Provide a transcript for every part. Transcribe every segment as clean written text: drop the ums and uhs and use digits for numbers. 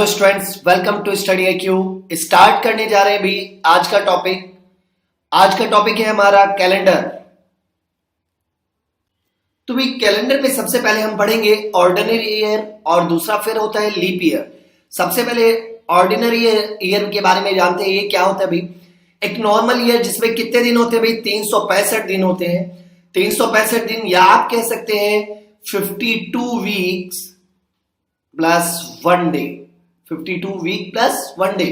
Hello students, welcome to study IQ। Start करने जा रहे हैं भी आज का टॉपिक है हमारा कैलेंडर। तो भी कैलेंडर में सबसे पहले हम पढ़ेंगे ऑर्डिनरी ईयर और दूसरा फिर होता है लीप ईयर। सबसे पहले ऑर्डिनरी ईयर के बारे में जानते हैं। ये क्या होता है भाई? एक नॉर्मल ईयर जिसमें कितने दिन होते हैं भाई? 365 दिन होते हैं। 365 दिन या आप कह सकते हैं 52 weeks plus 1 day. 52 week plus 1 day.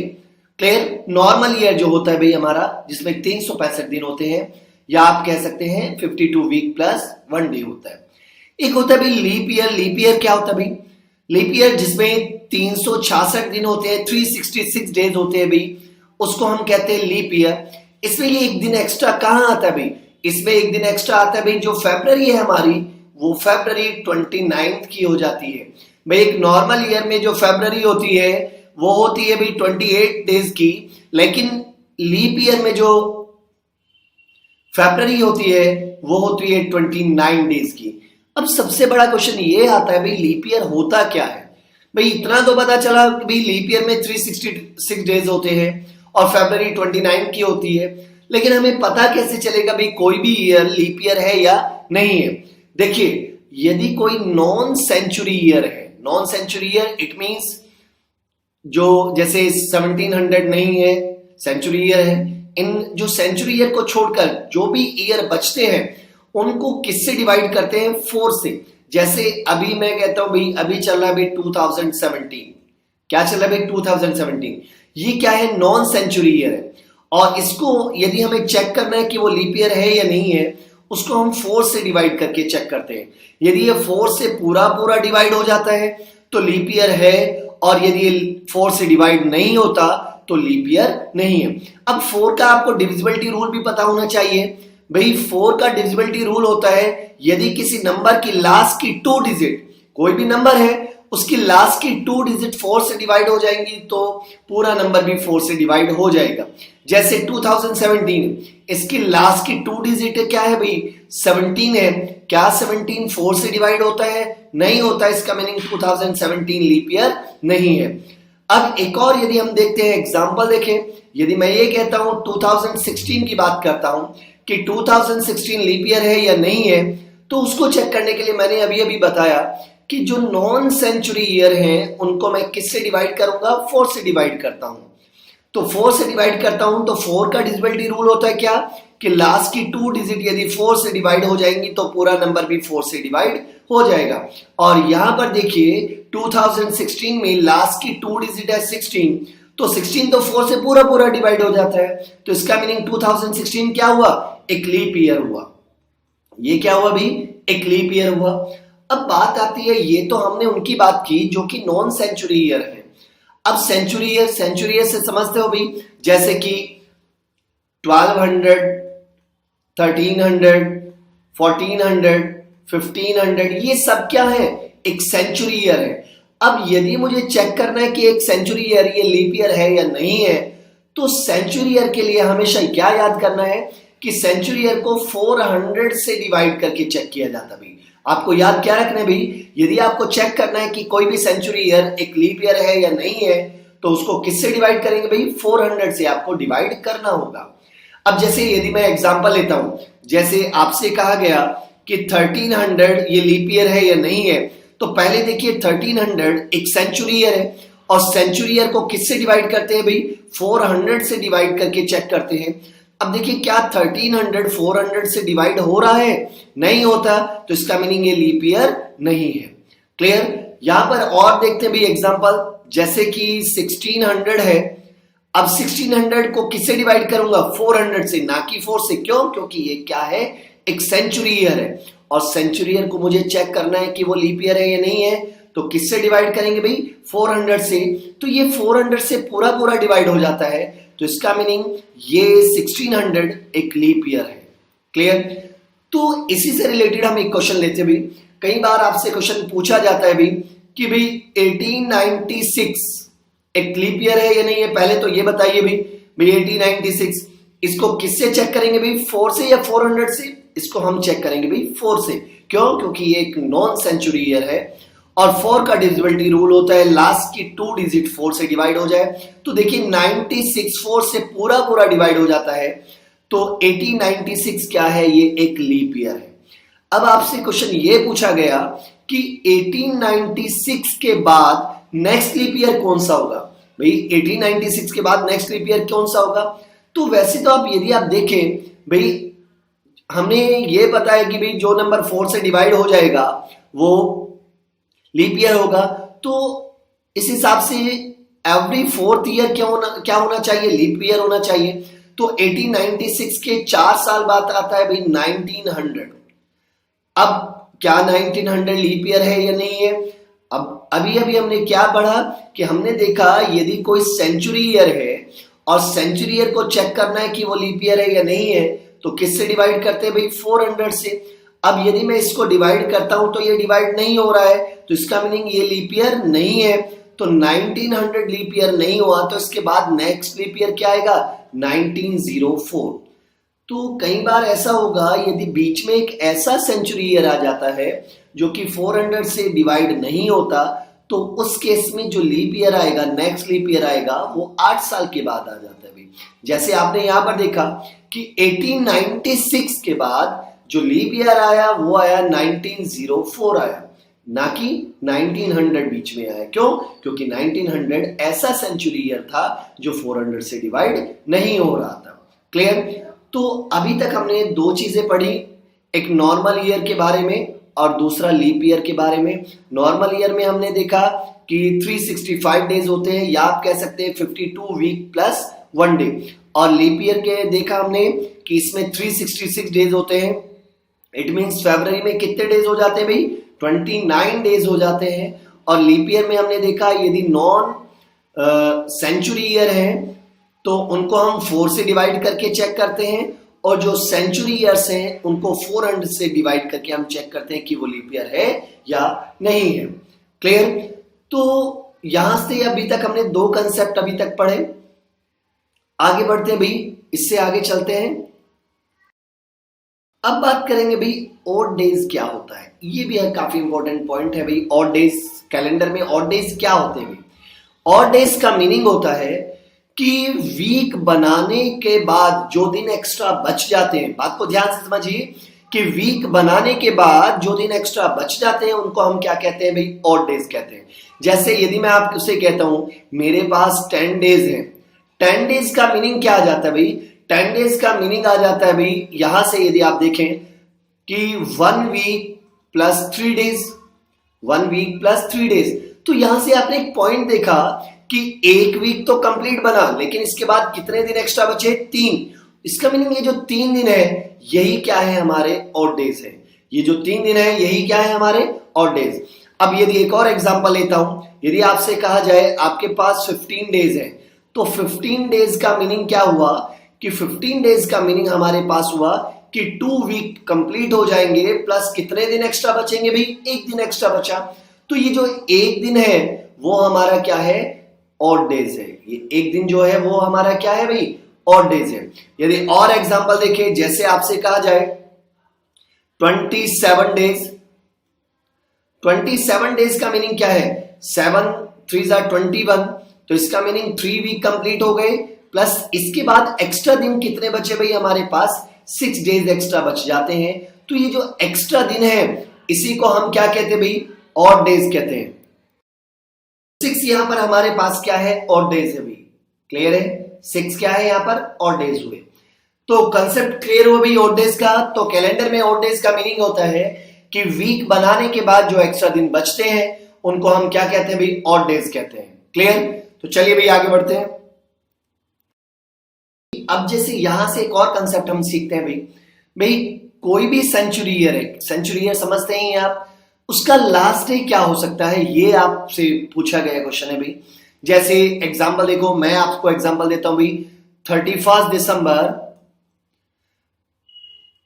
Clear? Normal year जो होता है भाई हमारा, जिसमें 365 दिन होते हैं, या आप कह सकते हैं 52 वीक प्लस 1 डे होता है। एक होता है भाई लीप ईयर। लीप ईयर क्या होता है भाई? लीप ईयर जिसमें 366 दिन होते हैं, 366 डेज होते हैं भाई, उसको हम कहते हैं लीप ईयर। इसमें ये एक दिन एक्स्ट्रा कहां आता है भाई? इसमें एक दिन एक्स्ट्रा आता है भाई, जो फरवरी है हमारी, वो फरवरी 29 की हो जाती है भाई। एक नॉर्मल ईयर में जो फरवरी होती है वो होती है भाई 28 डेज की, लेकिन लीप ईयर में जो फरवरी होती है वो होती है 29 डेज की। अब सबसे बड़ा क्वेश्चन ये आता है भाई, लीप ईयर होता क्या है भाई? इतना तो पता चला भाई लीप ईयर में 366 डेज होते हैं और फरवरी 29 की होती है, लेकिन हमें पता कैसे चलेगा भाई कोई भी ईयर लीप ईयर है या नहीं है? देखिए, यदि कोई नॉन सेंचुरी ईयर है, non century year it means जो जैसे 1700 नहीं है, सेंचुरी ईयर है। इन जो सेंचुरी ईयर को छोड़कर जो भी ईयर बचते हैं उनको किससे डिवाइड करते हैं? 4 से। जैसे अभी मैं कहता हूं भाई, अभी चल रहा है भाई 2017। क्या चल रहा है भाई? 2017। ये क्या है? नॉन सेंचुरी ईयर है। और इसको यदि हमें चेक करना है कि वो लीप ईयर है या नहीं है, उसको हम 4 से डिवाइड करके चेक करते हैं। यदि ये 4 से पूरा डिवाइड हो जाता है तो लीप ईयर है, और यदि ये 4 से डिवाइड नहीं होता तो लीप ईयर नहीं है। अब 4 का आपको डिविजिबिलिटी रूल भी पता होना चाहिए भाई। 4 का डिविजिबिलिटी रूल होता है, यदि किसी नंबर की लास्ट की 2 डिजिट, कोई भी नंबर है उसकी लास्ट की 2 डिजिट 4 से डिवाइड हो जाएंगी तो पूरा नंबर भी 4 से डिवाइड हो जाएगा। जैसे 2017, इसकी लास्ट की 2 डिजिट क्या है भाई? 17 है। क्या 17 4 से डिवाइड होता है? नहीं होता। इसका मीनिंग 2017 लीप ईयर नहीं है। अब एक और यदि हम देखते हैं एग्जांपल देखें, यदि मैं ये कहता हूं 2016 की बात करता हूं कि 2016 लीप ईयर है या नहीं है, तो उसको चेक करने के लिए मैंने अभी बताया कि जो नॉन सेंचुरी ईयर हैं उनको मैं किससे डिवाइड करूंगा? 4 से डिवाइड करता हूं। तो 4 से डिवाइड करता हूं तो 4 का डिविजिबिलिटी रूल होता है क्या? कि लास्ट की 2 डिजिट यदि 4 से डिवाइड हो जाएंगी तो पूरा नंबर भी 4 से डिवाइड हो जाएगा। और यहां पर देखिए 2016 में लास्ट की 2 डिजिट है 16, तो 16 तो 4 से पूरा डिवाइड हो जाता है। तो इसका मीनिंग 2016 क्या हुआ? एक लीप ईयर हुआ। ये क्या हुआ भी? एक लीप ईयर हुआ। अब बात आती है, ये तो हमने उनकी बात की जो कि नॉन सेंचुरी ईयर है। अब सेंचुरी ईयर से समझते हो भी, जैसे कि 1200, 1300, 1400, 1500, ये सब क्या है? एक सेंचुरी ईयर है। अब यदि मुझे चेक करना है कि एक सेंचुरी ईयर ये लीप ईयर है या नहीं है, तो सेंचुरी ईयर के लिए हमेशा क्या याद करना है कि सेंचुरी ईयर को 400 से डिवाइड करके चेक किया जाता है। आपको याद क्या रखना है भाई? यदि आपको चेक करना है कि कोई भी सेंचुरी ईयर एक लीप ईयर है या नहीं है, तो उसको किससे डिवाइड करेंगे भाई? 400 से आपको डिवाइड करना होगा। अब जैसे यदि मैं एग्जांपल लेता हूं, जैसे आपसे कहा गया कि 1300 ये लीप ईयर है या नहीं है, तो पहले देखिए 1300 एक सेंचुरी ईयर है, और सेंचुरी ईयर को किससे डिवाइड करते हैं भाई? 400 से डिवाइड करके चेक करते हैं। अब देखिए, क्या 1300 400 से डिवाइड हो रहा है? नहीं होता। तो इसका मीनिंग ये लीप ईयर नहीं है। क्लियर? यहां पर और देखते हैं भाई एग्जांपल, जैसे कि 1600 है। अब 1600 को किससे डिवाइड करूंगा? 400 से, ना कि 4 से। क्यों? क्योंकि ये क्या है? एक सेंचुरी ईयर है, और सेंचुरी ईयर को मुझे चेक करना है कि वो लीप ईयर है या नहीं है, तो किससे डिवाइड करेंगे भाई? 400 से। तो ये 400 से पूरा डिवाइड हो जाता है, तो इसका मीनिंग ये 1600 एक लीप ईयर है। क्लियर? तो इसी से रिलेटेड हम एक क्वेश्चन लेते हैं भाई। कई बार आपसे क्वेश्चन पूछा जाता है भाई कि भाई 1896 एक लीप ईयर है या नहीं है? पहले तो ये बताइए भाई 1896 इसको किससे चेक करेंगे भाई? 4 से या 400 से? इसको हम चेक करेंगे भाई 4 से। क्यों? क्योंकि ये एक नॉन सेंचुरी ईयर है, और 4 का डिविजिबिलिटी रूल होता है लास्ट की 2 डिजिट 4 से डिवाइड हो जाए। तो देखिए 96 4 से पूरा पूरा डिवाइड हो जाता है, तो 1896 क्या है, ये एक लीप ईयर है। अब आपसे क्वेश्चन ये पूछा गया कि 1896 के बाद नेक्स्ट लीप ईयर कौन सा होगा। भाई 1896 के बाद नेक्स्ट लीप ईयर कौन सा होगा, तो वैसे तो आप यदि आप देखें भाई हमने ये पता है कि भाई जो नंबर 4 से डिवाइड हो जाएगा वो लीप ईयर होगा, तो इस हिसाब से एवरी 4th ईयर क्या होना चाहिए, लीप ईयर होना चाहिए। तो 1896 के 4 साल बाद आता है भाई 1900। अब क्या 1900 लीप ईयर है या नहीं है। अब अभी हमने क्या पढ़ा कि हमने देखा यदि कोई सेंचुरी ईयर है और सेंचुरी ईयर को चेक करना है कि वो लीप ईयर है या नहीं है, तो किससे डिवाइड करते हैं भाई 400 से। अब यदि मैं इसको डिवाइड करता हूं तो ये डिवाइड नहीं हो रहा है, तो इसका मीनिंग ये लीप ईयर नहीं है। तो 1900 लीप ईयर नहीं हुआ, तो इसके बाद नेक्स्ट लीप ईयर क्या आएगा 1904। तो कई बार ऐसा होगा यदि बीच में एक ऐसा सेंचुरी ईयर आ जाता है जो कि 400 से डिवाइड नहीं होता, तो उस केस में जो लीप ईयर आएगा, नेक्स्ट लीप ईयर आएगा, वो 8 साल के बाद आ जाता है भाई। जैसे आपने यहां पर देखा कि 1896 के बाद जो लीप ईयर आया वो आया 1904 आया, ना कि 1900 बीच में आया। क्यों? क्योंकि 1900 ऐसा सेंचुरी ईयर था जो 400 से डिवाइड नहीं हो रहा था। क्लियर? तो अभी तक हमने 2 चीजें पढ़ी, एक नॉर्मल ईयर के बारे में और दूसरा लीप ईयर के बारे में। नॉर्मल ईयर में हमने देखा कि 365 डेज होते हैं, या आप कह सकते हैं 52 वीक प्लस 1 डे। और लीप ईयर के देखा हमने कि इसमें 366 डेज होते हैं। इट मींस फरवरी में कितने डेज हो जाते हैं भाई 29 डेज हो जाते हैं। और लीप ईयर में हमने देखा यदि नॉन सेंचुरी ईयर है तो उनको हम 4 से डिवाइड करके चेक करते हैं, और जो सेंचुरी ईयर्स हैं उनको 400 से डिवाइड करके हम चेक करते हैं कि वो लीप ईयर है या नहीं है। क्लियर? तो यहां से अभी तक हमने 2 कंसेप्ट अभी तक पढ़े। आगे बढ़ते हैं भाई, इससे आगे चलते हैं। अब बात करेंगे भाई ऑड डेज क्या होता है। ये भी काफी इंपॉर्टेंट पॉइंट है भाई। ऑड डेज कैलेंडर में ऑड डेज क्या होते हैं भाई। ऑड डेज का मीनिंग होता है कि वीक बनाने के बाद जो दिन एक्स्ट्रा बच जाते हैं, बात को ध्यान से समझिए कि वीक बनाने के बाद जो दिन एक्स्ट्रा बच जाते हैं उनको हम क्या कहते हैं भाई ऑड डेज कहते हैं। जैसे यदि मैं आपसे कहता हूं मेरे पास 10 डेज है, 10 डेज का मीनिंग क्या आ जाता है भाई, 10 डेज का मीनिंग आ जाता है भाई यहां से यदि आप देखें कि 1 week plus 3 days, 1 week plus 3 days. तो यहां से आपने एक पॉइंट देखा कि 1 वीक तो कंप्लीट बना, लेकिन इसके बाद कितने दिन एक्स्ट्रा बचे 3। इसका मीनिंग ये जो 3 दिन है यही क्या है हमारे ऑड डेज है। ये जो 3 दिन है यही क्या है हमारे ऑड डेज। अब यदि एक और एग्जांपल लेता हूं, यदि आपसे कहा जाए आपके पास 15 डेज है, तो 15 डेज का मीनिंग क्या हुआ कि 15 डेज का मीनिंग हमारे पास हुआ कि 2 वीक कंप्लीट हो जाएंगे प्लस कितने दिन एक्स्ट्रा बचेंगे भाई 1 दिन एक्स्ट्रा बचा। तो ये जो 1 दिन है वो हमारा क्या है ऑड डेज है। ये 1 दिन जो है वो हमारा क्या है भाई ऑड डेज है। यदि और एग्जांपल देखें, जैसे आपसे कहा जाए 27 डेज, 27 डेज का मीनिंग क्या है 7 3 21, तो इसका मीनिंग 3 वीक कंप्लीट हो गए प्लस इसके बाद एक्स्ट्रा दिन कितने बचे भाई हमारे पास 6 डेज एक्स्ट्रा बच जाते हैं। तो ये जो एक्स्ट्रा दिन है इसी को हम क्या कहते हैं भाई ऑड डेज कहते हैं। 6 यहां पर हमारे पास क्या है ऑड डेज है भाई। क्लियर है? 6 क्या है यहां पर ऑड डेज हुए। तो कंसेप्ट क्लियर हो भाई ऑड डेज का। तो कैलेंडर में ऑड डेज का मीनिंग होता है कि वीक बनाने के बाद जो एक्स्ट्रा दिन बचते हैं उनको हम क्या कहते हैं भाई ऑड डेज कहते हैं। क्लियर? तो चलिए भाई आगे बढ़ते हैं। अब जैसे यहां से एक और कंसेप्ट हम सीखते हैं भाई कोई भी सेंचुरी ईयर है, सेंचुरी ईयर समझते हैं आप, उसका लास्ट डे क्या हो सकता है ये आपसे पूछा गया क्वेश्चन है भाई। जैसे एग्जांपल देखो, मैं आपको एग्जांपल देता हूं भाई 31 दिसंबर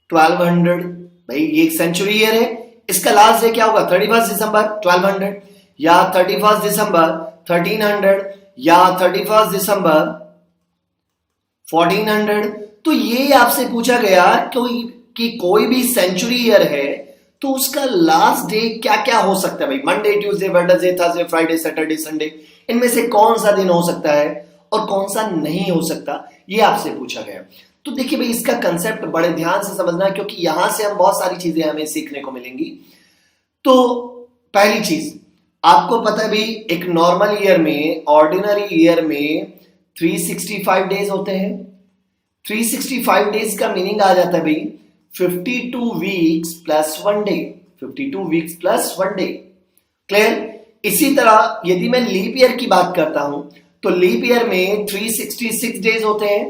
1200, भाई ये एक सेंचुरी ईयर है, इसका लास्ट डे क्या होगा 31 दिसंबर 1200 या 31 दिसंबर 1300 या 31 दिसंबर 1400। तो ये आपसे पूछा गया कि कोई भी सेंचुरी ईयर है तो उसका लास्ट डे क्या क्या हो सकता है भाई? Monday, Tuesday, Wednesday, Thursday, Friday, Saturday, Sunday, इनमें से कौन सा दिन हो सकता है और कौन सा नहीं हो सकता, ये आपसे पूछा गया। तो देखिए भाई, इसका कंसेप्ट बड़े ध्यान से समझना है, क्योंकि यहां से हम बहुत सारी चीजें हमें सीखने को मिलेंगी। तो पहली चीज, आपको पता है भाई, एक नॉर्मल ईयर में, ऑर्डिनरी ईयर में 365 डेज होते हैं। 365 डेज का मीनिंग आ जाता है भाई 52 weeks plus 1 day. 52 weeks plus 1 day. Clear? इसी तरह यदि मैं लीप ईयर की बात करता हूं, तो लीप ईयर में 366 डेज होते हैं।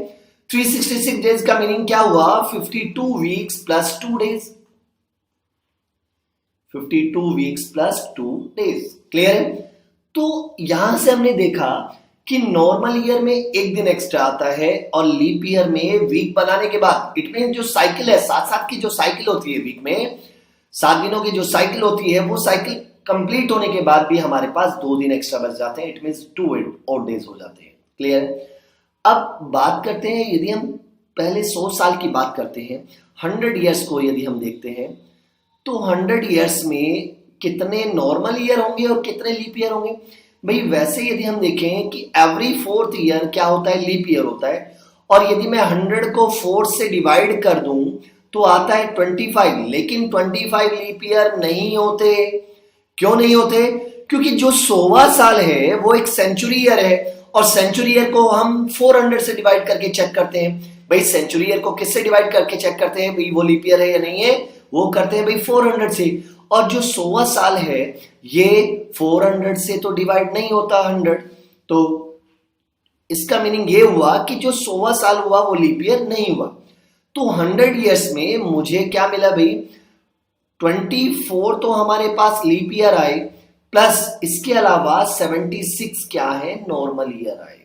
366 डेज का मीनिंग क्या हुआ? 52 weeks plus 2 days. 52 weeks plus 2 days. Clear है? तो यहां से हमने देखा कि नॉर्मल ईयर में एक दिन एक्स्ट्रा आता है और लीप ईयर में वीक बनाने के बाद, इट मीन जो साइकिल है, 7-7 की जो साइकिल होती है वीक में, 7 दिनों की जो साइकिल होती है, वो साइकिल कंप्लीट होने के बाद भी हमारे पास 2 दिन एक्स्ट्रा बच जाते हैं। इट मीन 2 ऑड डेज हो जाते हैं। क्लियर? अब बात करते हैं, यदि हम पहले 100 साल की बात करते हैं, 100 ईयर्स को यदि हम देखते हैं, तो 100 ईयर्स में कितने नॉर्मल ईयर होंगे और कितने लीप ईयर होंगे? भाई वैसे यदि हम देखें कि एवरी 4th ईयर क्या होता है? लीप ईयर होता है। और यदि मैं 100 को 4 से डिवाइड कर दूं तो आता है 25। लेकिन 25 लीप ईयर नहीं होते। क्यों नहीं होते? क्योंकि जो 100वां साल है वो एक सेंचुरी ईयर है, और सेंचुरी ईयर को हम 400 से डिवाइड करके चेक करते हैं। भाई सेंचुरी ईयर को किससे डिवाइड करके चेक करते हैं भाई वो लीप ईयर है या नहीं है? वो करते हैं भाई 400 से। और जो 100वां साल है ये 400 से तो डिवाइड नहीं होता 100। तो इसका मीनिंग ये हुआ कि जो 100वां साल हुआ वो लीप ईयर नहीं हुआ। तो 100 ईयर्स में मुझे क्या मिला भाई? 24 तो हमारे पास लीप ईयर आए, प्लस इसके अलावा 76 क्या है? नॉर्मल ईयर आए।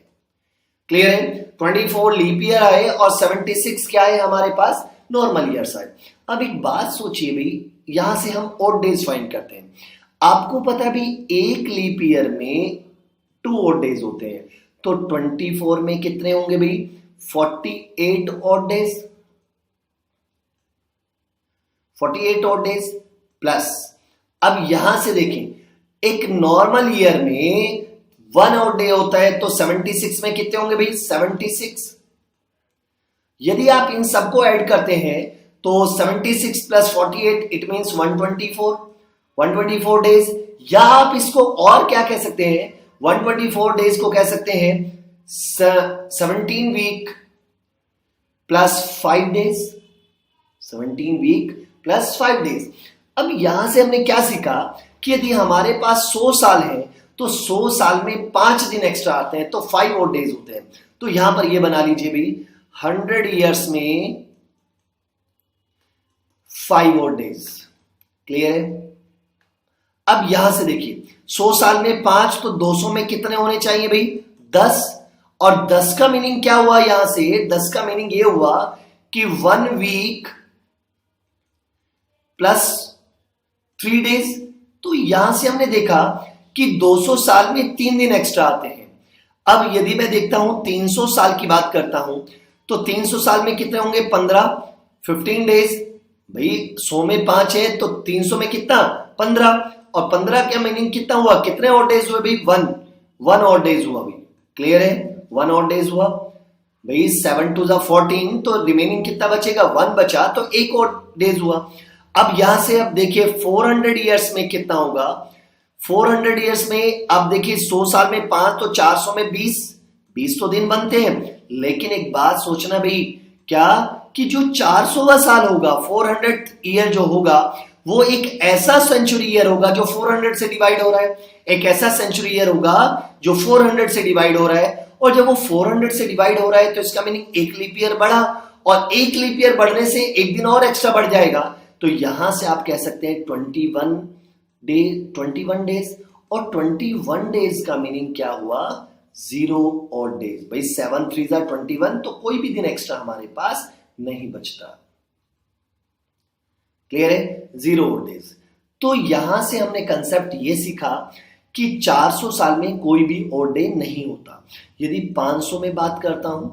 क्लियर है? 24 लीप ईयर आए और 76 क्या है हमारे पास? नॉर्मल ईयर्स आए। अब एक बात सोचिए भाई, यहां से हम ऑड डेज फाइंड करते हैं। आपको पता है भाई एक लीप ईयर में 2 ऑड डेज होते हैं, तो 24 में कितने होंगे भाई? 48 odd days. 48 odd days plus, अब यहां से देखें, एक नॉर्मल ईयर में 1 ऑड डे होता है, तो 76 में कितने होंगे भाई? 76। यदि आप इन सबको ऐड करते हैं तो 76 प्लस 48 इट मींस 124 डेज। या आप इसको और क्या कह सकते हैं? 124 डेज को कह सकते हैं 17 week plus 5 days. 17 week plus 5 days. अब यहां से हमने क्या सीखा कि यदि हमारे पास 100 साल है तो 100 साल में 5 दिन एक्स्ट्रा आते हैं, तो 5 और डेज होते हैं। तो यहां पर ये बना लीजिए भाई 100 ईयर्स में 5 और डेज। क्लियर है? अब यहां से देखिए 100 साल में 5, तो 200 में कितने होने चाहिए भाई? 10। और 10 का मीनिंग क्या हुआ? यहां से 10 का मीनिंग ये हुआ कि 1 वीक प्लस 3 डेज। तो यहां से हमने देखा कि 200 साल में 3 दिन एक्स्ट्रा आते हैं। अब यदि मैं देखता हूं 300 साल की बात करता हूं, तो 300 साल में कितने होंगे? 15 डेज। भाई 100 में 5 है, तो 300 में कितना? 15। और 15 का मीनिंग कितना हुआ? कितने और डेज हुए भाई? 1 और डेज हुआ भाई। क्लियर है? 1 और डेज हुआ भाई। 7 2 14, तो रिमेनिंग कितना बचेगा? 1 बचा, तो 1 और डेज हुआ। अब यहां से अब देखिए 400 ईयर्स में कितना होगा? 400 ईयर्स में अब देखिए 100 साल में 5, तो 400 में 20 तो दिन बनते हैं। लेकिन एक बात सोचना भाई, क्या कि जो 400वां साल होगा, 400 ईयर जो होगा, वो एक ऐसा सेंचुरी ईयर होगा जो 400 से डिवाइड हो रहा है। एक ऐसा सेंचुरी ईयर होगा जो 400 से डिवाइड हो रहा है। और जब वो 400 से डिवाइड हो रहा है तो इसका मीनिंग एक लीप ईयर बढ़ा, और एक लीप ईयर बढ़ने से एक दिन और एक्स्ट्रा बढ़ जाएगा। तो यहां से आप कह सकते हैं 21 डेज। और 21 डेज का मीनिंग क्या हुआ? 0 और डेज। भाई 7 3 21, तो कोई भी दिन एक्स्ट्रा हमारे पास नहीं बचता। क्लियर है? 0 और डेज। तो यहां से हमने कंसेप्ट ये सीखा कि 400 साल में कोई भी और डे नहीं होता। यदि 500 में बात करता हूं,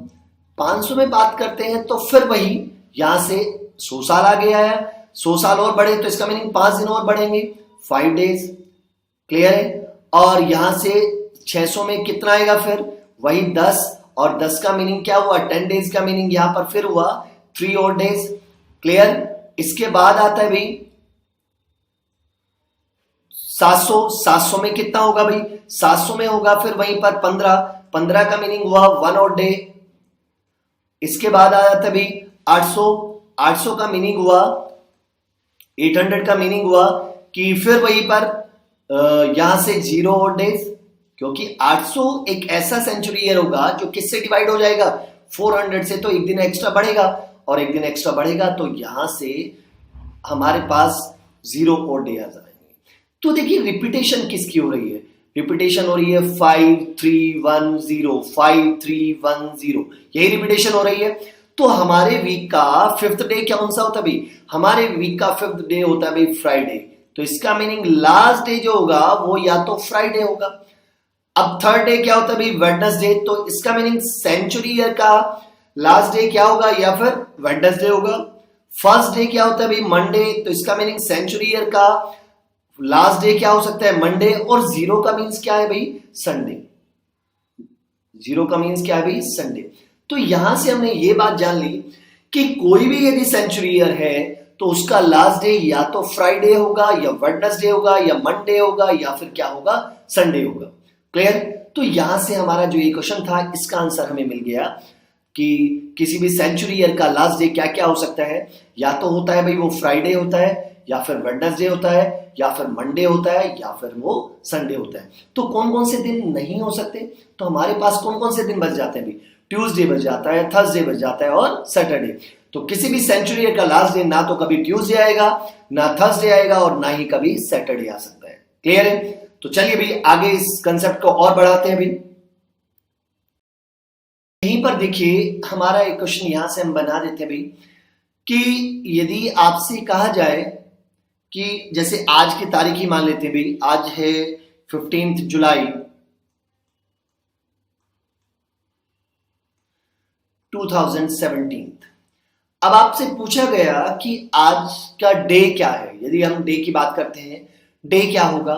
500 में बात करते हैं तो फिर वही यहां से 100 साल आगे आया, 100 साल और बढ़े तो इसका मीनिंग 5 दिन और बढ़ेंगे, 5 डेज। क्लियर है? और यहां से 600 में कितना आएगा फिर? वही 10, और 10 का मीनिंग क्या हुआ? 10 डेज का मीनिंग यहां पर फिर हुआ 3 और डेज। क्लियर? इसके बाद आता है भाई 700, 700 में कितना होगा भाई? 700 में होगा फिर वहीं पर 15, 15 का मीनिंग हुआ 1 और डे। इसके बाद आ जाता है भाई 800, 800 का मीनिंग हुआ 800 का मीनिंग हुआ कि फिर वहीं पर यहां से 0 और डेज, क्योंकि 800 एक ऐसा सेंचुरी ईयर होगा जो किससे डिवाइड हो जाएगा? 400 से, तो एक दिन एक्स्ट्रा बढ़ेगा, और एक दिन एक्स्ट्रा बढ़ेगा तो यहां से हमारे पास 0 और डे आ जाएंगे। तो देखिए रिपीटेशन किसकी हो रही है? रिपीटेशन हो रही है 5310, 5310, यही रिपीटेशन हो रही है। तो हमारे वीक का 5th डे कौन सा होता है भाई? हमारे वीक का 5th डे होता है भाई फ्राइडे। तो इसका मीनिंग लास्ट डे जो होगा वो या तो फ्राइडे होगा। अब 3rd डे क्या होता है भाई? वेडनेसडे। तो इसका मीनिंग सेंचुरी ईयर का लास्ट डे क्या होगा? या फिर वेडनेसडे होगा। 1st डे क्या होता है भाई? मंडे। तो इसका मीनिंग सेंचुरी ईयर का लास्ट डे क्या हो सकता है? मंडे। और 0 का मीन्स क्या है भाई? संडे। 0 का मीन्स क्या है भाई? संडे। तो यहां से हमने ये बात जान ली कि कोई भी यदि सेंचुरी ईयर है तो उसका लास्ट डे या तो फ्राइडे होगा, या वेडनेसडे होगा, या मंडे होगा, या फिर क्या होगा? संडे होगा। क्लियर? तो यहां से हमारा जो ये क्वेश्चन था इसका आंसर हमें मिल गया कि किसी भी सेंचुरी ईयर का लास्ट डे क्या क्या हो सकता है। या तो होता है भाई वो फ्राइडे होता है, या फिर वेडनेसडे होता है, या फिर मंडे होता है, या फिर वो संडे होता है। तो कौन कौन से दिन नहीं हो सकते? तो हमारे पास कौन कौन से दिन बच जाते हैं भाई? ट्यूसडे बच जाता है, थर्सडे बच जाता है, और सैटरडे। तो किसी भी सेंचुरी ईयर का लास्ट डे ना तो कभी ट्यूसडे आएगा, ना थर्सडे आएगा, और ना ही कभी सैटरडे आ सकता है। क्लियर है? तो चलिए भाई आगे इस कंसेप्ट को और बढ़ाते हैं भाई। यहीं पर देखिए हमारा एक क्वेश्चन यहां से हम बना देते हैं भाई कि यदि आपसे कहा जाए कि जैसे आज की तारीख ही मान लेते हैं भाई, आज है 15 जुलाई 2017। अब आपसे पूछा गया कि आज का डे क्या है। यदि हम डे की बात करते हैं, डे क्या होगा?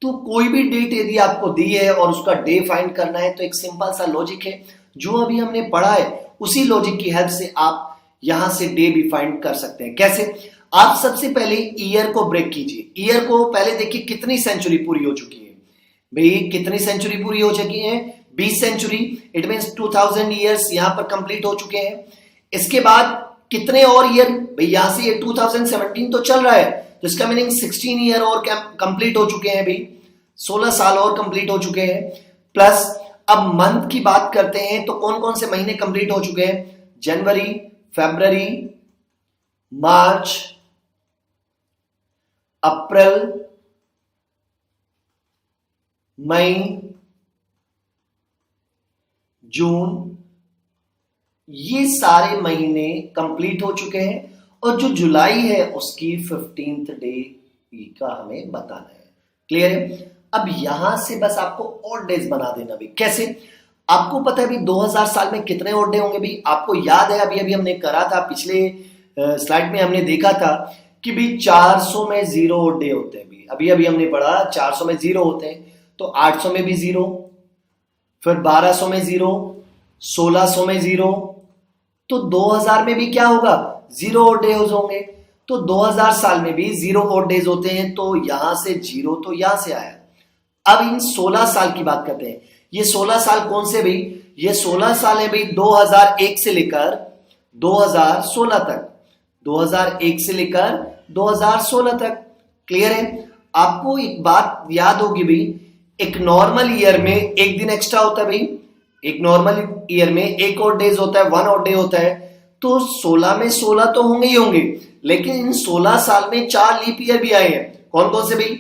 तो कोई भी डेट यदि आपको दी है और उसका डे फाइंड करना है तो एक सिंपल सा लॉजिक है, जो अभी हमने पढ़ा है उसी लॉजिक की हेल्प से आप यहां से डे भी फाइंड कर सकते हैं। कैसे? आप सबसे पहले ईयर को ब्रेक कीजिए। ईयर को पहले देखिए कितनी सेंचुरी पूरी हो चुकी है भाई? कितनी सेंचुरी पूरी हो चुकी है? 20 सेंचुरी। इट मींस 2000 ईयर्स यहां पर कंप्लीट हो चुके हैं। इसके बाद कितने और ईयर भाई? यहां से ये 2017 तो चल रहा है, तो इसका मीनिंग 16 ईयर और कंप्लीट हो चुके हैं भाई, 16 साल और कंप्लीट हो चुके हैं। प्लस अब मंथ की बात करते हैं तो कौन कौन से महीने कंप्लीट हो चुके हैं? जनवरी, फरवरी, मार्च, अप्रैल, मई, जून, ये सारे महीने कंप्लीट हो चुके हैं। और जो जुलाई है उसकी 15th डे का हमें बताना है। क्लियर है? अब यहां से बस आपको और डेज बना देना भी। कैसे? आपको पता है भी 2000 साल में कितने और डे होंगे भी? आपको याद है अभी अभी हमने करा था, पिछले स्लाइड में हमने देखा था कि भी 400 में 0 और डे होते हैं भी। अभी अभी हमने पढ़ा 400 में 0 होते हैं, तो 800 में भी 0, फिर 1200 में 0, 1600 में 0, तो 2000 में भी क्या होगा? 0 और डेज होंगे। तो 2000 साल में भी 0 और डेज होते हैं, तो यहां से 0 तो यहां से आया। अब इन 16 साल की बात करते हैं। ये 16 साल कौन से भाई? ये 16 साल है भाई 2001 से लेकर 2016 तक, 2001 से लेकर 2016 तक। क्लियर है? आपको एक बात याद होगी भाई, एक नॉर्मल ईयर में एक दिन एक्स्ट्रा होता है भाई। एक नॉर्मल ईयर में एक और डेज होता है, 1 और डे होता है। तो 16 में 16 तो होंगे ही होंगे, लेकिन इन 16 साल में 4 लीप ईयर भी आए हैं। कौन कौन से भाई?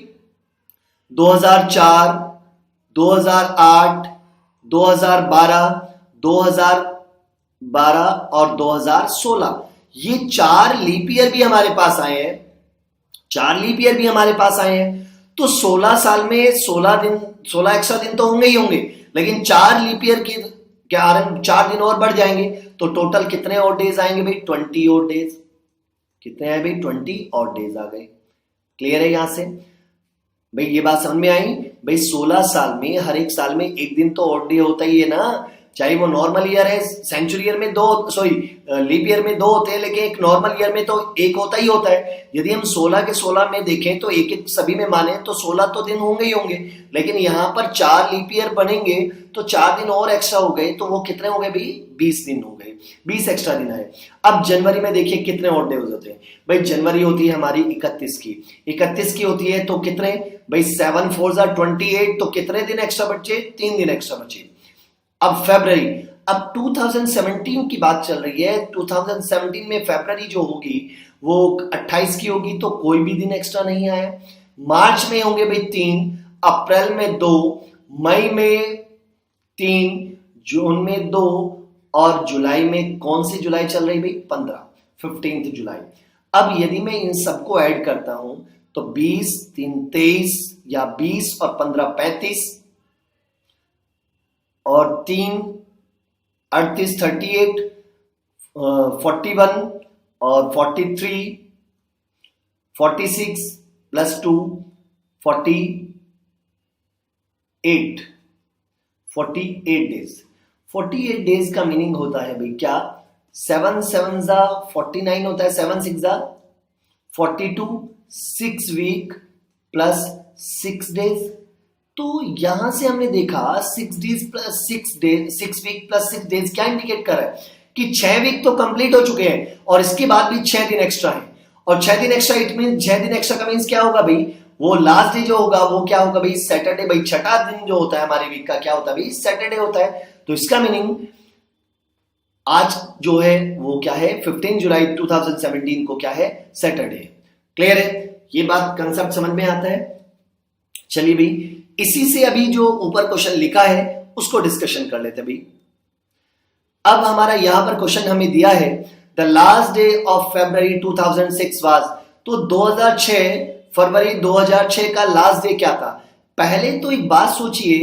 2004, 2008, 2012, 2012 और 2016, ये 4 लीप ईयर भी हमारे पास आए हैं। 4 लीप ईयर भी हमारे पास आए हैं। तो 16 साल में 16 दिन, 16 एक्स्ट्रा दिन तो होंगे ही होंगे, लेकिन 4 लीप ईयर के कारण 4 दिन और बढ़ जाएंगे। तो टोटल कितने और डेज आएंगे भाई? 20 और डेज। कितने आए भाई 20 और डेज आ गए। क्लियर है यहां से भाई, ये बात समझ में आई भाई। 16 साल में हर एक साल में एक दिन तो ऑड डे होता ही है ना, चाहे वो नॉर्मल ईयर है। सेंचुरी ईयर में लीप ईयर में 2 होते हैं, लेकिन एक नॉर्मल ईयर में तो एक होता ही होता है। यदि हम 16 के 16 में देखें तो एक एक सभी में माने तो 16 तो दिन होंगे ही होंगे, लेकिन यहाँ पर 4 लीप ईयर बनेंगे तो 4 दिन और एक्स्ट्रा हो गए, तो वो कितने हो गए भाई 20 दिन हो गए, 20 एक्स्ट्रा दिन आए। अब जनवरी में देखिए कितने ऑड डेज होते हैं भाई। जनवरी होती है हमारी 31 की होती है, तो कितने भाई 7 4 28, तो कितने दिन एक्स्ट्रा बचे 3 दिन एक्स्ट्रा बचे। अब फरवरी, अब 2017 की बात चल रही है, 2017 में फरवरी जो होगी वो 28 की होगी, तो कोई भी दिन एक्स्ट्रा नहीं आया। मार्च में होंगे भाई 3, अप्रैल में 2, मई में 3, जून में 2, और जुलाई में कौन सी जुलाई चल रही भाई 15 जुलाई। अब यदि मैं इन सबको ऐड करता हूं तो 20 3 23 या 20 और 15 35 और 3 38 38 41 और 43 46 प्लस 2 48 डेज। 48 डेज का मीनिंग होता है भाई क्या, 7 7 49 होता है, 7 6 42, 6 वीक प्लस 6 डेज। तो यहां से हमने देखा 6 वीक प्लस 6 डेज क्या इंडिकेट कर रहा है कि 6 वीक तो कंप्लीट हो चुके हैं और इसके बाद भी 6 दिन एक्स्ट्रा है। और 6 दिन एक्स्ट्रा, इट मीन 6 दिन एक्स्ट्रा का मीन्स क्या होगा भाई, वो लास्ट डे जो होगा वो क्या होगा भाई सैटरडे। भाई छठा दिन जो होता है हमारे वीक का क्या होता है भाई सैटरडे होता है। तो इसका मीनिंग आज जो है वो क्या है 15 जुलाई 2017 को क्या है सैटरडे। क्लियर है, ये बात कंसेप्ट समझ में आता है। चलिए भाई, इसी से अभी जो ऊपर क्वेश्चन लिखा है उसको डिस्कशन कर लेते भाई। अब हमारा यहां पर क्वेश्चन हमें दिया है the last day of February 2006 was, तो 2006 फरवरी 2006 का लास्ट डे क्या था। पहले तो एक बात सोचिए,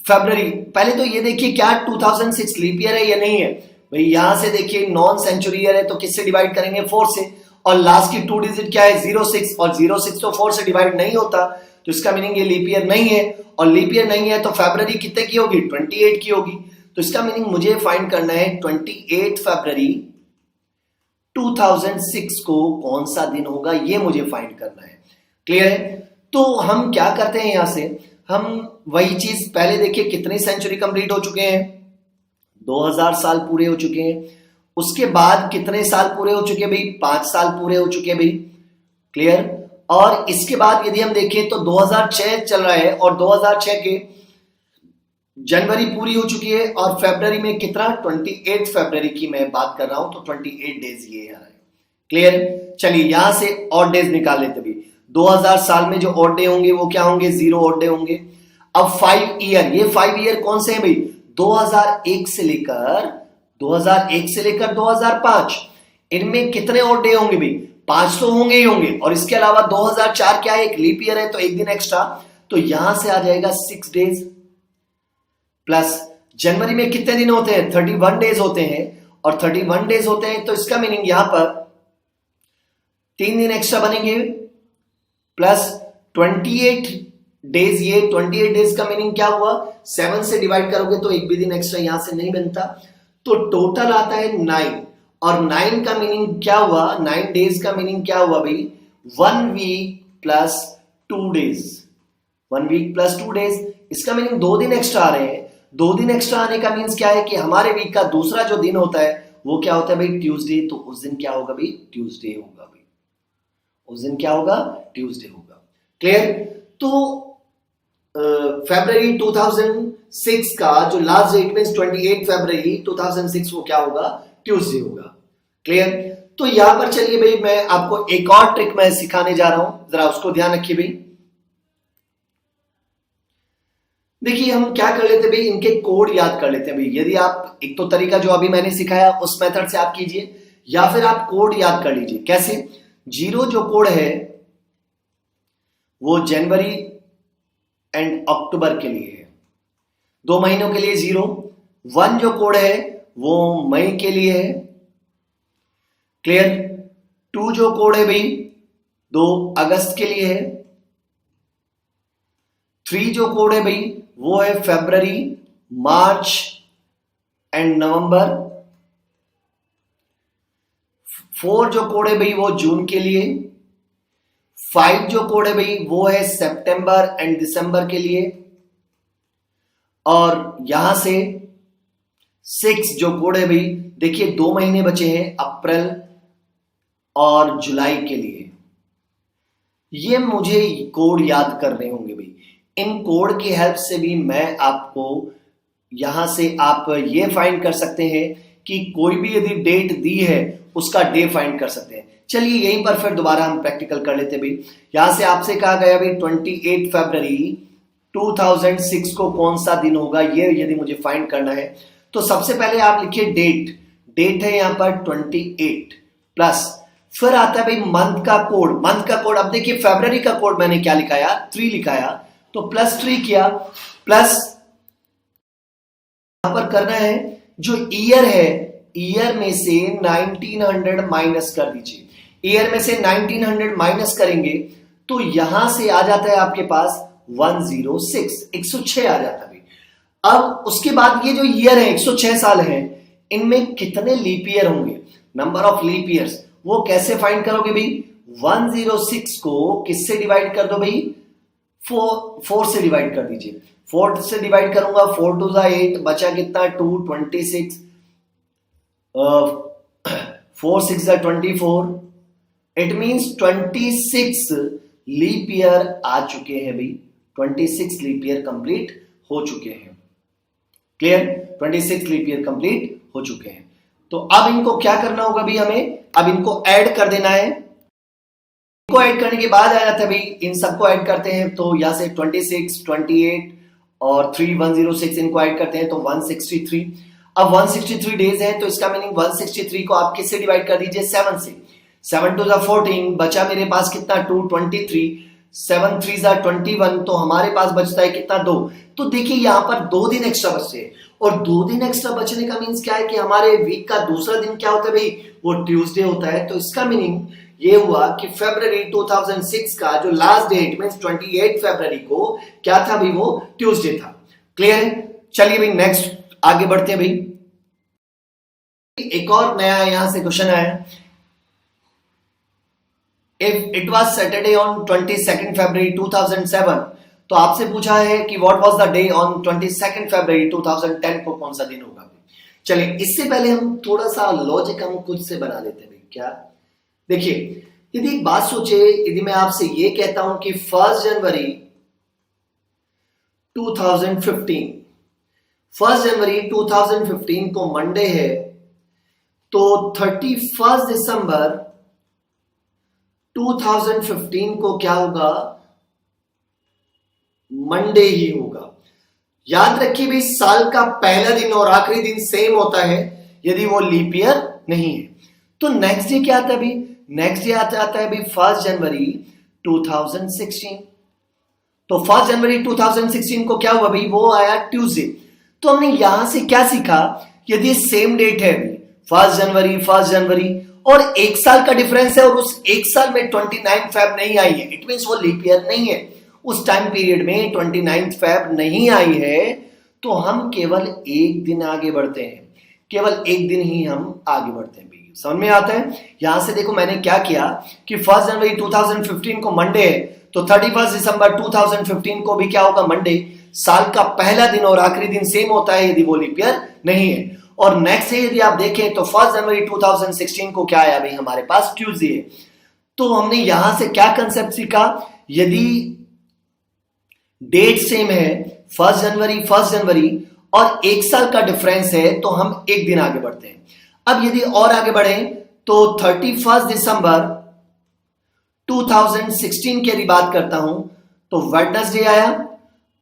फरवरी, पहले तो ये देखिए क्या 2006 लीप ईयर है या नहीं है भाई। यहां से देखिए नॉन सेंचुरी ईयर है तो किससे डिवाइड करेंगे 4 से, और लास्ट की 2 डिजिट क्या है 06, और 06 तो 4 से डिवाइड नहीं होता, तो इसका मीनिंग ये लीप ईयर नहीं है। और लीप ईयर नहीं है तो फरवरी कितने की होगी 28 की होगी। तो इसका मीनिंग मुझे फाइंड करना है 28 फरवरी 2006 को कौन सा दिन होगा, ये मुझे फाइंड करना है। क्लियर है, तो हम क्या करते हैं यहां से, हम वही चीज पहले देखिए कितनी सेंचुरी कंप्लीट हो चुके हैं 2000 साल पूरे हो चुके हैं। उसके बाद कितने साल पूरे हो चुके हैं भाई 5 साल पूरे हो चुके हैं भाई। क्लियर, और इसके बाद यदि हम देखें तो 2006 चल रहा है और 2006 के जनवरी पूरी हो चुकी है, और फरवरी में कितना 28 फरवरी की मैं बात कर रहा हूं, तो 28 डेज ये है। क्लियर, चलिए यहां से ऑड डेज निकाल लेते भाई। 2000 साल में जो ऑड डे होंगे वो क्या होंगे 0 ऑड डे होंगे। अब 5 ईयर, ये 5 ईयर कौन से हैं भाई 2001 से लेकर 2005, इनमें कितने ऑड डे होंगे भाई 5 तो होंगे ही होंगे, और इसके अलावा 2004 क्या है एक लीप ईयर है तो एक दिन एक्स्ट्रा, तो यहां से आ जाएगा 6 डेज। प्लस जनवरी में कितने दिन होते हैं 31 डेज होते हैं, और 31 डेज होते हैं तो इसका मीनिंग यहां पर 3 दिन एक्स्ट्रा बनेंगे, प्लस 28 डेज। ये 28 डेज का मीनिंग क्या हुआ 7 से डिवाइड करोगे तो एक भी दिन एक्स्ट्रा यहां से नहीं बनता, तो टोटल आता है 9। और 9 का मीनिंग क्या हुआ 9 डेज का मीनिंग क्या हुआ भाई 1 week plus 2 days. 1 week plus 2 days, इसका मीनिंग 2 दिन एक्स्ट्रा आ रहे हैं। 2 दिन एक्स्ट्रा आने का मीन्स क्या है कि हमारे वीक का दूसरा जो दिन होता है वो क्या होता है भाई ट्यूसडे, तो उस दिन क्या होगा भाई ट्यूसडे होगा भाई, उस दिन क्या होगा ट्यूसडे होगा। क्लियर, तो फरवरी 2006 का जो लास्ट डेट मींस 28 फरवरी 2006 वो क्या होगा ट्यूसडे होगा। क्लियर, तो यहां पर चलिए भाई मैं आपको एक और ट्रिक मैं सिखाने जा रहा हूं, जरा उसको ध्यान रखिए भाई। देखिए हम क्या कर लेते भाई इनके कोड याद कर लेते हैं भाई। यदि आप एक तो तरीका जो अभी मैंने सिखाया उस मेथड से आप कीजिए, या फिर आप कोड याद कर लीजिए। कैसे, 0 जो कोड है वो जनवरी एंड अक्टूबर के लिए है, 2 महीनों के लिए 0। 1 जो कोड है वो मई के लिए है, क्लियर। 2 जो कोड है भाई 2 अगस्त के लिए है। 3 जो कोड है भाई वो है फरवरी, मार्च एंड नवंबर। 4 जो कोड है भाई वो जून के लिए। 5 जो कोड है भाई वो है सितंबर एंड दिसंबर के लिए। और यहां से 6 जो कोड है भाई, देखिए 2 महीने बचे हैं, अप्रैल और जुलाई के लिए। ये मुझे कोड याद करने होंगे भाई। इन कोड की हेल्प से भी मैं आपको यहां से आप ये फाइंड कर सकते हैं कि कोई भी यदि डेट दी है उसका डे फाइंड कर सकते हैं। चलिए यहीं पर फिर दोबारा हम प्रैक्टिकल कर लेते भाई। यहां से आपसे कहा गया भाई 28 फरवरी 2006 को कौन सा दिन होगा, ये यदि मुझे फाइंड करना है तो सबसे पहले आप लिखिए डेट है यहां पर 28 प्लस, फिर आता है भाई मंथ का कोड। अब देखिए फरवरी का कोड मैंने क्या लिखाया 3 लिखाया, तो +3 किया, प्लस यहां पर करना है जो ईयर है, ईयर में से 1900 माइनस कर दीजिए। ईयर में से 1900 माइनस करेंगे तो यहां से आ जाता है आपके पास 106 आ जाता है। अब उसके बाद ये जो ईयर है 106 साल है, इनमें कितने लीप ईयर होंगे, नंबर ऑफ लीप ईयर्स, वो कैसे फाइंड करोगे भाई। 106 को किससे डिवाइड कर दो भाई, 4 से डिवाइड कर दीजिए। 4 से डिवाइड करूंगा, 4 2 8, बचा कितना 2, 26, 4 6 24। इट मींस 26 लीप ईयर आ चुके हैं भाई, 26 लीप ईयर कंप्लीट हो चुके हैं। क्लियर, 26 लीप ईयर कंप्लीट हो चुके हैं। तो अब इनको क्या करना होगा भाई, हमें अब इनको ऐड कर देना है। इनको ऐड करने के बाद आ जाता है भाई, इन सबको ऐड करते हैं तो यहां से 26, 28 और 3 106 इनको ऐड करते हैं तो 163। अब 163 डेज है तो इसका मीनिंग 163 को आप किससे डिवाइड कर दीजिए, 7 से। 7 2 14, बचा मेरे पास कितना 2 23, 7 3 21, तो हमारे पास बचता है कितना 2। तो देखिए यहां पर 2 दिन एक्स्ट्रा बचते हैं, और 2 दिन एक्स्ट्रा बचने का मीन्स क्या है कि हमारे वीक का दूसरा दिन क्या होता है भाई, वो ट्यूसडे होता है। तो इसका मीनिंग ये हुआ कि फरवरी 2006 का जो लास्ट डेट मींस 28 फरवरी को क्या था भाई, वो ट्यूसडे था। क्लियर है। चलिए भाई नेक्स्ट आगे बढ़ते हैं भाई। एक और नया यहां से क्वेश्चन आया, if it was Saturday on 22 फरवरी 2007, तो आपसे पूछा है कि what was the day on 22 फरवरी 2010 को कौन सा दिन होगा। चलिए इससे पहले हम थोड़ा सा लॉजिक हम खुद से बना लेते हैं भाई। क्या, देखिए यदि एक बात सोचे, यदि मैं आपसे ये कहता हूं कि 1 जनवरी 2015 को मंडे है, तो 31 दिसंबर 2015 को क्या होगा, मंडे ही होगा। याद रखिए भाई साल का पहला दिन और आखिरी दिन सेम होता है यदि वो लीप ईयर नहीं है। तो नेक्स्ट डे क्या आता है भाई, नेक्स्ट डे आता है भाई 1 जनवरी 2016। तो 1 जनवरी 2016 को क्या हुआ भाई, वो आया ट्यूसडे। तो हमने यहां से क्या सीखा, यदि सेम डेट है भाई 1 जनवरी और 1 साल का डिफरेंस है और उस 1 साल में 29 फेब नहीं आई है, इट मींस वो लीप ईयर नहीं है, उस टाइम पीरियड में 29 फेब नहीं आई है, तो हम केवल एक दिन आगे बढ़ते हैं, केवल एक दिन ही हम आगे बढ़ते हैं। समझ में आता है। यहां से देखो मैंने क्या किया कि 1 जनवरी 2015 को मंडे है, तो 31 दिसंबर 2015 को भी क्या होगा, मंडे। साल का पहला दिन और आखिरी दिन सेम होता है यदि वो लीप ईयर नहीं है। और नेक्स्ट है यदि आप देखें तो 1 जनवरी 2016 को क्या आया भाई, हमारे पास ट्यूसडे है। तो हमने यहां से क्या कंसेप्ट सीखा, यदि डेट सेम है 1 जनवरी और 1 साल का डिफरेंस है तो हम एक दिन आगे बढ़ते हैं। अब यदि और आगे बढ़े तो 31 दिसंबर 2016 की यदि बात करता हूं तो वेडनेसडे आया।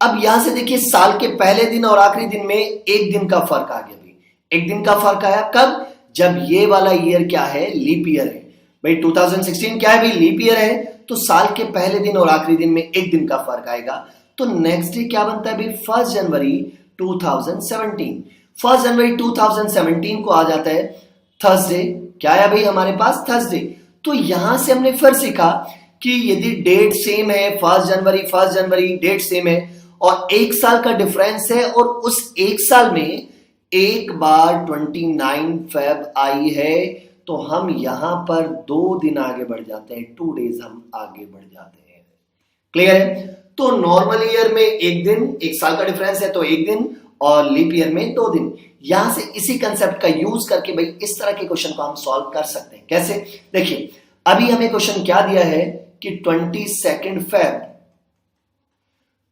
अब यहां से देखिए साल के पहले दिन और आखिरी दिन में एक दिन का फर्क आ गया भाई, एक दिन का फर्क आया। कब, जब ये वाला ईयर क्या है, लीप ईयर है भाई। 2016 क्या है भाई, लीप ईयर है, तो साल के पहले दिन और आखिरी दिन में एक दिन का फर्क आएगा। तो नेक्स्ट डे क्या बनता है भाई, 1 जनवरी 2017। 1 जनवरी 2017 को आ जाता है थर्सडे, क्या है भाई हमारे पास थर्सडे। तो यहां से हमने फिर सीखा कि यदि डेट सेम है, 1 जनवरी डेट सेम है और एक साल का डिफरेंस है और उस एक साल में एक बार 29 फेब आई है तो हम यहां पर 2 दिन आगे बढ़ जाते हैं, 2 डेज हम आगे बढ़ जाते हैं। क्लियर है? तो नॉर्मल ईयर में एक दिन, एक साल का डिफरेंस है तो एक दिन, और लीप ईयर में 2 दिन। यहां से इसी कंसेप्ट का यूज करके भाई इस तरह के क्वेश्चन को हम सॉल्व कर सकते हैं। कैसे? देखिए अभी हमें क्वेश्चन क्या दिया है कि 22 फेब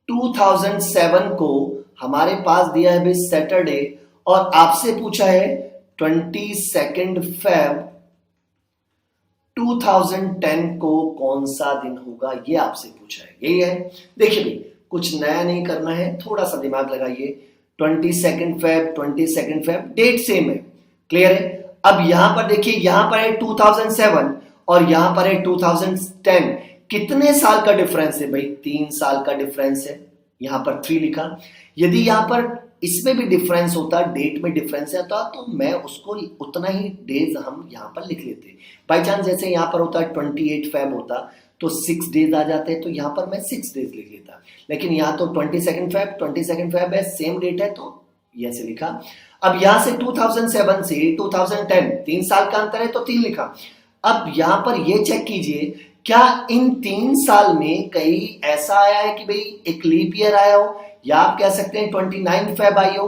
2007 को हमारे पास दिया है भाई सैटरडे, और आपसे पूछा है 22 फेब 2010 को कौन सा दिन होगा, ये आपसे पूछा है। यही है। देखिए भाई कुछ नया नहीं करना है, थोड़ा सा दिमाग लगाइए। 22 फेब डेट सेम है। क्लियर है? अब यहां पर देखिए, यहां पर है 2007 और यहां पर है 2010। कितने साल का डिफरेंस है भाई? 3 साल का डिफरेंस है। यहां पर 3 लिखा। यदि यहां पर इसमें भी डिफरेंस होता, डेट में डिफरेंस होता, तो मैं उसको उतना ही डेज हम यहां पर लिख लेते। बाई चांस जैसे यहां पर होता 28 फेब होता तो 6 डेज आ जाते, तो यहां पर मैं 6 डेज लिख लेता। लेकिन यहां तो 22 फेब है, सेम डेट है तो ये से लिखा। अब यहां से 2007 से 2010 3 साल का अंतर है तो 3 लिखा। अब यहां पर ये चेक कीजिए, क्या इन 3 साल में कहीं ऐसा आया है कि भाई एक लीप ईयर आया हो, या आप कह सकते हैं 29 फेब आई हो।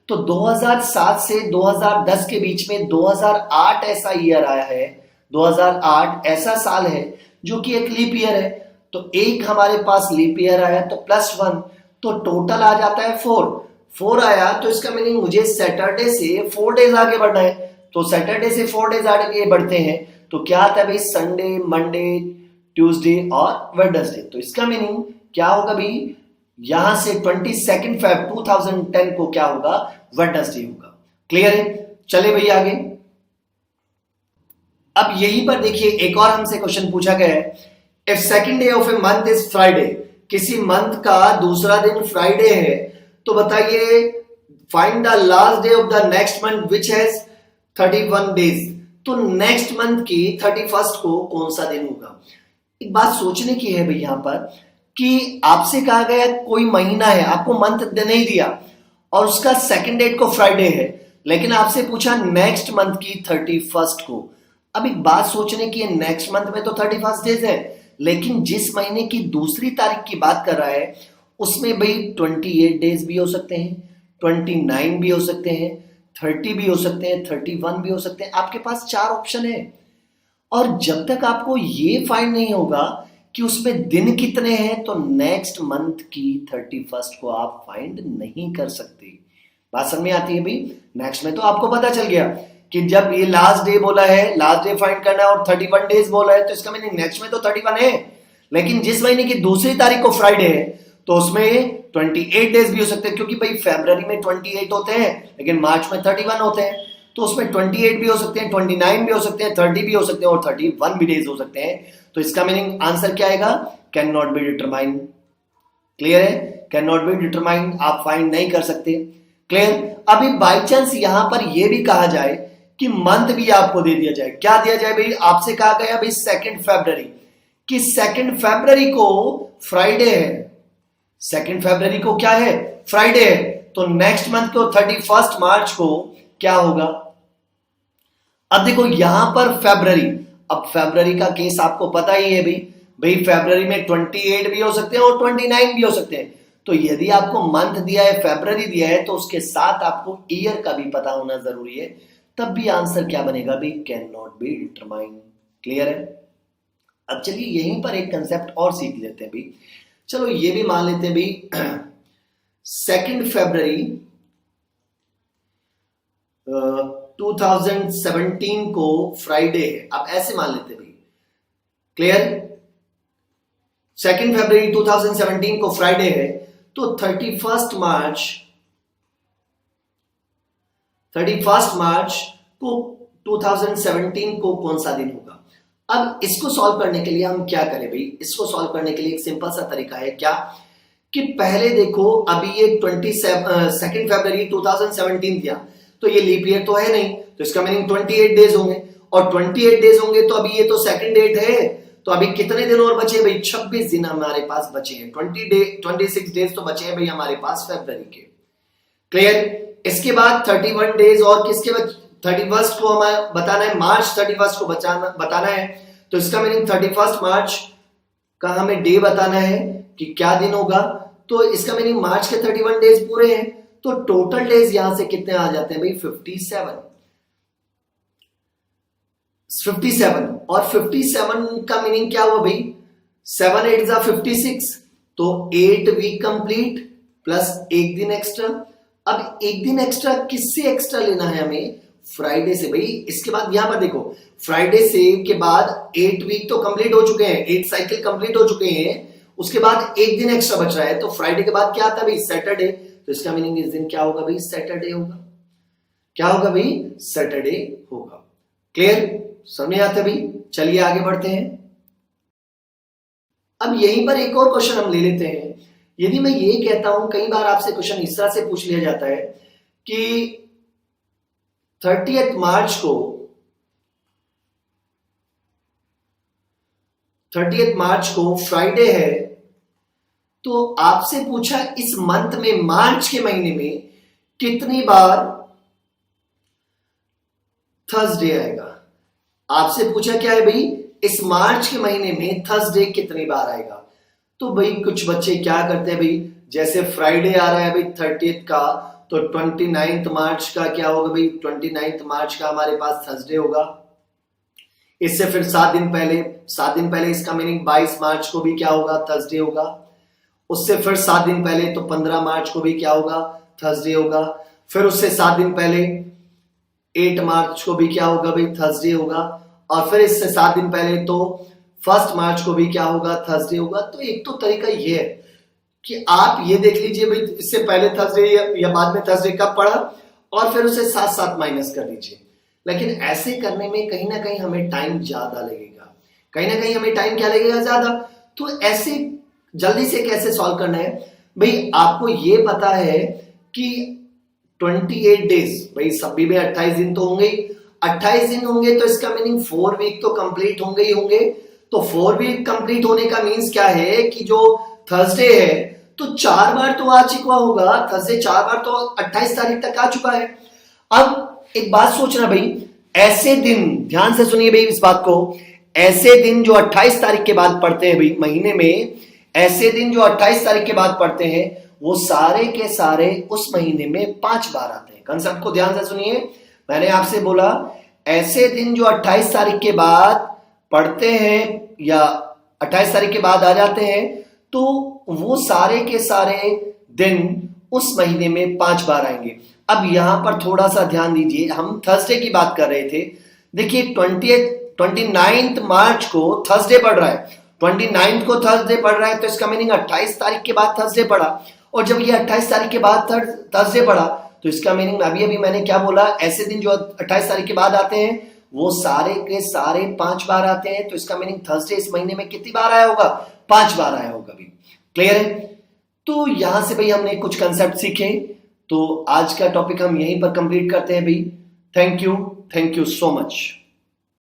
तो 2007 से 2010 के बीच में 2008 ऐसा ईयर आया है, 2008 ऐसा साल है जो कि एक लीप ईयर है। तो एक हमारे पास लीप ईयर आया तो +1, तो टोटल आ जाता है 4 आया। तो इसका मीनिंग मुझे सैटरडे से 4 डेज आगे बढ़ना है। तो सैटरडे से 4 डेज आगे बढ़ते हैं तो क्या आता है भाई? संडे, मंडे, ट्यूसडे और वेडनेसडे। तो इसका मीनिंग क्या होगा भाई? यहां से 22 फेब 2010 को क्या होगा? वेडनेसडे होगा। क्लियर है? चले भाई आगे। अब यहीं पर देखिए एक और हमसे क्वेश्चन पूछा गया है, if second day of a month is Friday, किसी मंथ का दूसरा दिन फ्राइडे है, तो बताइए find the last day of the next month which has 31 days. तो नेक्स्ट मंथ की 31 को कौन सा दिन होगा? एक बात सोचने की है भाई यहां पर कि आपसे कहा गया कोई महीना है, आपको मंथ नहीं दिया और उसका सेकंड डेट को फ्राइडे है, लेकिन आपसे पूछा नेक्स्ट मंथ की 31 को। अब एक बात सोचने की है, नेक्स्ट मंथ में तो 31 डेज है, लेकिन जिस महीने की दूसरी तारीख की बात कर रहा है उसमें भाई 28 डेज भी हो सकते हैं, 29 भी हो सकते हैं, 30 भी हो सकते हैं, 31 भी हो सकते हैं। आपके पास 4 ऑप्शन है और जब तक आपको ये फाइंड नहीं होगा कि उसमें दिन कितने हैं तो नेक्स्ट मंथ की 31 को आप फाइंड नहीं कर सकते। बात समझ में आती है भाई? नेक्स्ट में तो आपको पता चल गया कि जब ये लास्ट डे बोला है, लास्ट डे फाइंड करना है और 31 डेज बोला है, तो इसका मीनिंग नेक्स्ट में तो 31 है। लेकिन जिस महीने की दूसरी तारीख को फ्राइडे है तो उसमें 28 डेज भी हो सकते हैं, क्योंकि भाई फरवरी में 28 होते हैं लेकिन मार्च में 31 होते हैं, तो उसमें 28 भी हो सकते हैं, 29 भी हो सकते हैं, 30 भी हो सकते हैं और 31 भी डेज हो सकते हैं। तो इसका मीनिंग आंसर क्या आएगा? Can not be determine. Clear है? कैन नॉट बी डिटरमाइन, आप फाइंड नहीं कर सकते। क्लियर? अभी बाई चांस यहां पर यह भी कहा जाए कि मंथ भी आपको दे दिया जाए, क्या दिया जाए भाई? आपसे कहा गया भाई 2 फरवरी, कि 2 फरवरी को फ्राइडे है, 2 फरवरी को क्या है? फ्राइडे है। तो नेक्स्ट मंथ को 31 मार्च को क्या होगा? अब देखो यहां पर फरवरी, अब फरवरी का केस आपको पता ही है भाई फरवरी में 28 भी हो सकते हैं और 29 भी हो सकते हैं। तो यदि आपको मंथ दिया है, फरवरी दिया है, तो उसके साथ आपको ईयर का भी पता होना जरूरी है, तब भी आंसर क्या बनेगा भाई? Can not be determine. Clear है? अब चलिए यहीं पर एक कंसेप्ट और सीख लेते हैं भाई। चलो ये भी मान लेते हैं भाई 2 फरवरी 2017 को फ्राइडे है, अब ऐसे मान लेते भाई। क्लियर? 2 फरवरी 2017 को फ्राइडे है तो 31 मार्च को 2017 को कौन सा दिन होगा? अब इसको सॉल्व करने के लिए हम क्या करें भाई? इसको सॉल्व करने के लिए एक सिंपल सा तरीका है, क्या कि पहले देखो अभी ये 2 फरवरी 2017 दिया तो ये लीप ईयर तो है नहीं, तो इसका मीनिंग 28 डेज होंगे, और 28 डेज होंगे तो अभी ये तो सेकंड डेट है, तो अभी कितने दिन और बचे भाई? 26 दिन हमारे पास बचे हैं। 26 डेज तो बचे हैं भाई हमारे पास फरवरी के। क्लियर? इसके बाद 31 डेज और किसके बाद 31 को हमें बताना है, मार्च 31 को बताना है। तो इसका मीनिंग 31 मार्च का हमें डे बताना है कि क्या दिन होगा। तो इसका मीनिंग मार्च के 31 डेज पूरे हैं, तो टोटल डेज यहां से कितने आ जाते हैं भाई? 57। और 57 का मीनिंग क्या हुआ भाई? 7 8 जा 56, तो 8 वीक कंप्लीट प्लस एक दिन एक्स्ट्रा। अब एक दिन एक्स्ट्रा किससे एक्स्ट्रा लेना है हमें? फ्राइडे से भाई। इसके बाद यहां पर देखो, फ्राइडे से के बाद 8 वीक तो कंप्लीट हो चुके हैं, 8 साइकिल कंप्लीट हो चुके हैं, उसके बाद एक दिन एक्स्ट्रा बच रहा है, तो फ्राइडे के बाद क्या आता है भाई? सैटरडे। तो इसका मीनिंग इस दिन क्या होगा भाई? सैटरडे होगा। क्या होगा भाई? सैटरडे होगा। क्लियर? समझ में आता है भाई? चलिए आगे बढ़ते हैं। अब यहीं पर एक और क्वेश्चन हम ले लेते हैं। यदि मैं ये कहता हूं, कई बार आपसे क्वेश्चन इस तरह से पूछ लिया जाता है कि 30 मार्च को फ्राइडे है, तो आपसे पूछा इस मंथ में, मार्च के महीने में कितनी बार थर्सडे आएगा। आपसे पूछा क्या है भाई? इस मार्च के महीने में थर्सडे कितनी बार आएगा। तो भाई कुछ बच्चे क्या करते हैं भाई, जैसे फ्राइडे आ रहा है भाई 30 का, तो 29 मार्च का क्या होगा भाई? 29 मार्च का हमारे पास थर्सडे होगा। इससे फिर 7 दिन पहले इसका मीनिंग 22 मार्च को भी क्या होगा? थर्सडे होगा। उससे फिर 7 दिन पहले तो 15 मार्च को भी क्या होगा? थर्सडे होगा। फिर उससे 7 दिन पहले 8 मार्च को भी क्या होगा भाई? थर्सडे होगा। और फिर इससे 7 दिन पहले तो 1 मार्च को भी क्या होगा? थर्सडे होगा। तो एक तो तरीका ये है कि आप ये देख लीजिए भाई इससे पहले थर्सडे या बाद में थर्सडे कब पड़ा, और फिर उसे साथ साथ माइनस कर दीजिए। लेकिन ऐसे करने में कहीं ना कहीं हमें टाइम ज्यादा लगेगा, क्या लगेगा? ज्यादा। तो ऐसे जल्दी से कैसे सॉल्व करना है भाई? आपको ये पता है कि 28 डेज भाई, सभी में 28 दिन तो होंगे, 28 दिन होंगे, तो इसका मीनिंग 4 वीक तो कंप्लीट होंगे ही होंगे। तो 4 वीक कंप्लीट होने का मीन्स क्या है कि जो थर्सडे है तो 4 बार तो आ चुका होगा, थर्सडे 4 बार तो 28 तारीख तक आ चुका है। अब एक बात सोचना भाई, ऐसे दिन, ध्यान से सुनिए भाई इस बात को, ऐसे दिन जो 28 तारीख के बाद पड़ते हैं भाई महीने में, ऐसे दिन जो 28 तारीख के बाद पड़ते हैं वो सारे के सारे उस महीने में 5 बार आते हैं। कंसेप्ट को ध्यान से सुनिए, मैंने आपसे बोला ऐसे दिन जो 28 तारीख के बाद पड़ते हैं या 28 तारीख के बाद आ जाते हैं, तो वो सारे के सारे दिन उस महीने में 5 बार आएंगे। अब यहां पर थोड़ा सा ध्यान दीजिए, हम थर्सडे की बात कर रहे थे। देखिए 29 मार्च को थर्सडे पड़ रहा है, 29 को थर्सडे पड़ रहा है, तो इसका मीनिंग 28 तारीख के बाद थर्सडे पड़ा। और जब ये 28 तारीख के बाद थर्सडे पड़ा, तो इसका मीनिंग अभी मैंने क्या बोला, ऐसे दिन जो 28 तारीख के बाद आते हैं वो सारे के सारे 5 बार आते हैं। तो इसका मीनिंग थर्सडे इस महीने में कितनी बार आया होगा? 5 बार आया होगा भी। क्लियर है? तो यहां से भाई हमने कुछ कंसेप्ट सीखे। तो आज का टॉपिक हम यहीं पर कंप्लीट करते हैं भाई। Thank you so much.